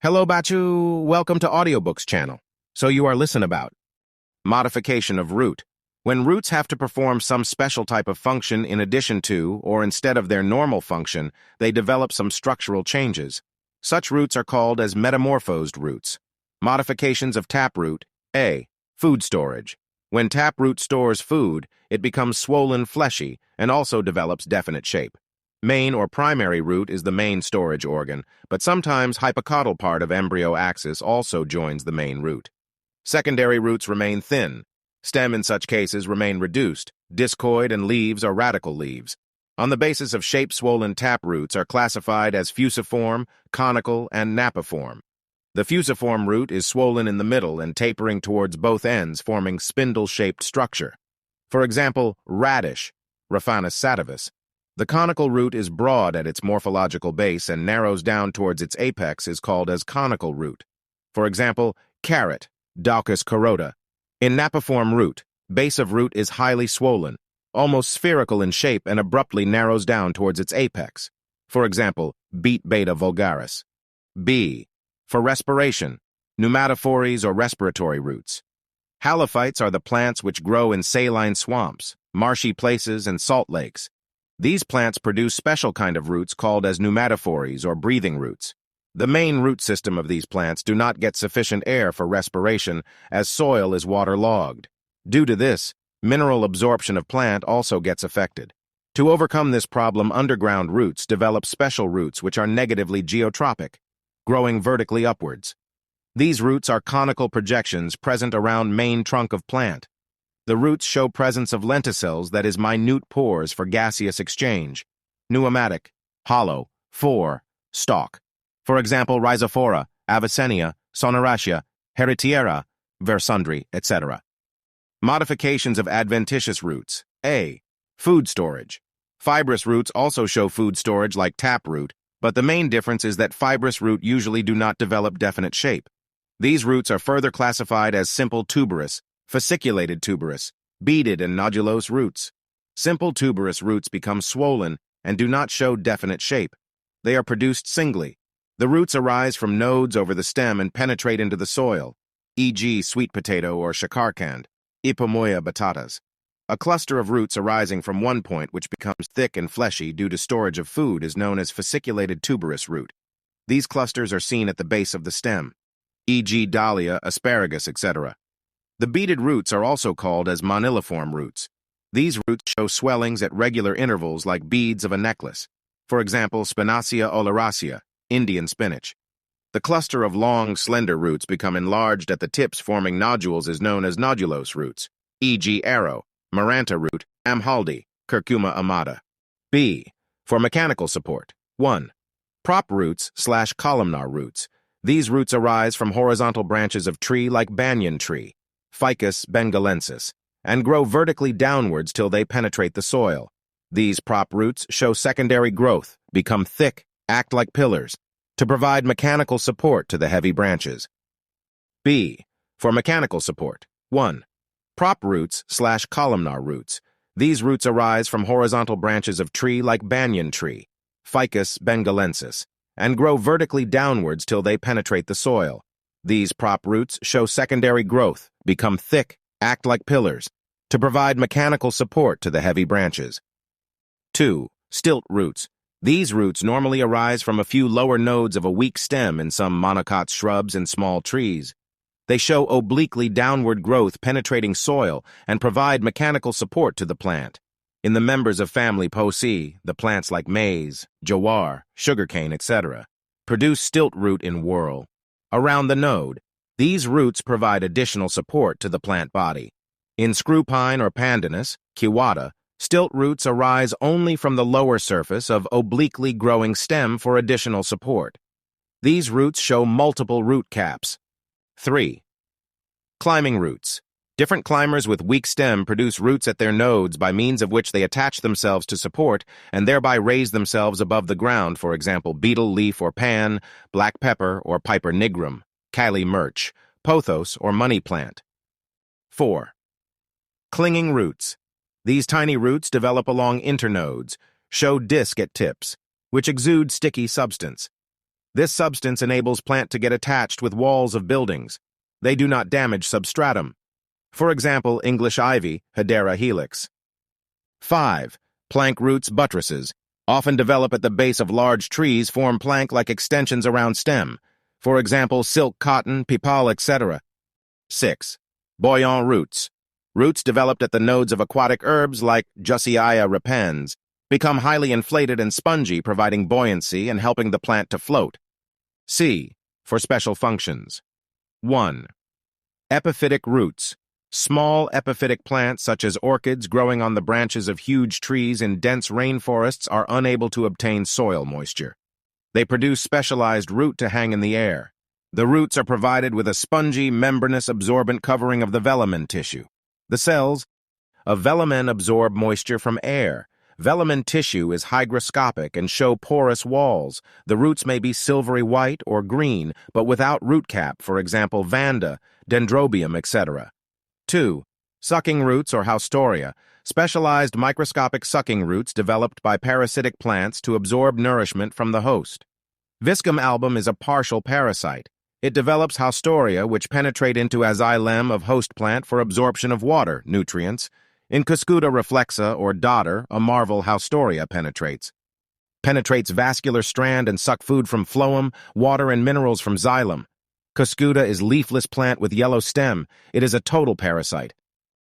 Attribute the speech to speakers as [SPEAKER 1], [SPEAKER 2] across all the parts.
[SPEAKER 1] Hello, Bachu. Welcome to Audiobooks channel. So you are listen about modification of root. When roots have to perform some special type of function in addition to or instead of their normal function, they develop some structural changes. Such roots are called as metamorphosed roots. Modifications of taproot. A. Food storage. When taproot stores food, it becomes swollen, fleshy, and also develops definite shape. Main or primary root is the main storage organ, but sometimes hypocaudal part of embryo axis also joins the main root. Secondary roots remain thin. Stem in such cases remain reduced. Discoid and leaves are radical leaves. On the basis of shape, swollen taproots are classified as fusiform, conical, and napiform. The fusiform root is swollen in the middle and tapering towards both ends, forming spindle-shaped structure. For example, radish, Raphanus sativus. The conical root is broad at its morphological base and narrows down towards its apex is called as conical root. For example, carrot, Daucus carota. In napiform root, base of root is highly swollen, almost spherical in shape and abruptly narrows down towards its apex. For example, beet beta vulgaris. B. For respiration, pneumatophores or respiratory roots. Halophytes are the plants which grow in saline swamps, marshy places, and salt lakes. These plants produce special kind of roots called as pneumatophores or breathing roots. The main root system of these plants do not get sufficient air for respiration as soil is waterlogged. Due to this, mineral absorption of plant also gets affected. To overcome this problem, underground roots develop special roots which are negatively geotropic, growing vertically upwards. These roots are conical projections present around main trunk of plant. The roots show presence of lenticels, that is, minute pores for gaseous exchange. Pneumatic, hollow, stalk. For example, Rhizophora, Avicennia, Soneratia, Heritiera, Versundri, etc. Modifications of adventitious roots. A. Food storage. Fibrous roots also show food storage like taproot, but the main difference is that fibrous root usually do not develop definite shape. These roots are further classified as simple tuberous, fasciculated tuberous, beaded and nodulose roots. Simple tuberous roots become swollen and do not show definite shape. They are produced singly. The roots arise from nodes over the stem and penetrate into the soil, e.g. sweet potato or shakarkand, Ipomoea batatas. A cluster of roots arising from one point which becomes thick and fleshy due to storage of food is known as fasciculated tuberous root. These clusters are seen at the base of the stem, e.g. dahlia, asparagus, etc. The beaded roots are also called as moniliform roots. These roots show swellings at regular intervals like beads of a necklace. For example, Spinacia oleracea, Indian spinach. The cluster of long, slender roots become enlarged at the tips, forming nodules is known as nodulose roots, e.g. arrow, Maranta root, Amhaldi, Curcuma amata. B. For mechanical support. 1. Prop roots/columnar roots. These roots arise from horizontal branches of tree like banyan tree, Ficus bengalensis, and grow vertically downwards till they penetrate the soil. These prop roots show secondary growth, become thick, act like pillars, to provide mechanical support to the heavy branches. B. For mechanical support. 1. Prop roots/columnar roots. These roots arise from horizontal branches of tree like banyan tree, Ficus bengalensis, and grow vertically downwards till they penetrate the soil. These prop roots show secondary growth, become thick, act like pillars, to provide mechanical support to the heavy branches. 2. Stilt roots. These roots normally arise from a few lower nodes of a weak stem in some monocot shrubs and small trees. They show obliquely downward growth penetrating soil and provide mechanical support to the plant. In the members of family Poaceae, the plants like maize, jowar, sugarcane, etc., produce stilt root in whorl. Around the node, these roots provide additional support to the plant body. In screw pine or pandanus, kiwata, stilt roots arise only from the lower surface of obliquely growing stem for additional support. These roots show multiple root caps. 3. Climbing roots. Different climbers with weak stem produce roots at their nodes by means of which they attach themselves to support and thereby raise themselves above the ground, for example, beetle leaf or pan, black pepper or piper nigrum, Cali murch, pothos or money plant. 4. Clinging roots. These tiny roots develop along internodes, show disc at tips, which exude sticky substance. This substance enables plant to get attached with walls of buildings. They do not damage substratum. For example, English ivy, Hedera helix. 5. Plank roots buttresses, often develop at the base of large trees, form plank-like extensions around stem. For example, silk, cotton, pipal, etc. 6. Buoyant roots. Roots developed at the nodes of aquatic herbs like Jusseia repens become highly inflated and spongy, providing buoyancy and helping the plant to float. C. For special functions. 1. Epiphytic roots. Small epiphytic plants such as orchids growing on the branches of huge trees in dense rainforests are unable to obtain soil moisture. They produce specialized root to hang in the air. The roots are provided with a spongy, membranous, absorbent covering of the velamen tissue. The cells of velamen absorb moisture from air. Velamen tissue is hygroscopic and show porous walls. The roots may be silvery white or green, but without root cap, for example, vanda, dendrobium, etc. 2. Sucking roots or haustoria, specialized microscopic sucking roots developed by parasitic plants to absorb nourishment from the host. Viscum album is a partial parasite. It develops haustoria which penetrate into xylem of host plant for absorption of water, nutrients. In Cuscuta reflexa or dodder, a marval haustoria penetrates vascular strand and suck food from phloem, water and minerals from xylem. Cuscuta is leafless plant with yellow stem. It is a total parasite.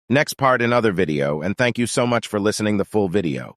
[SPEAKER 1] Next part in other video, and thank you so much for listening the full video.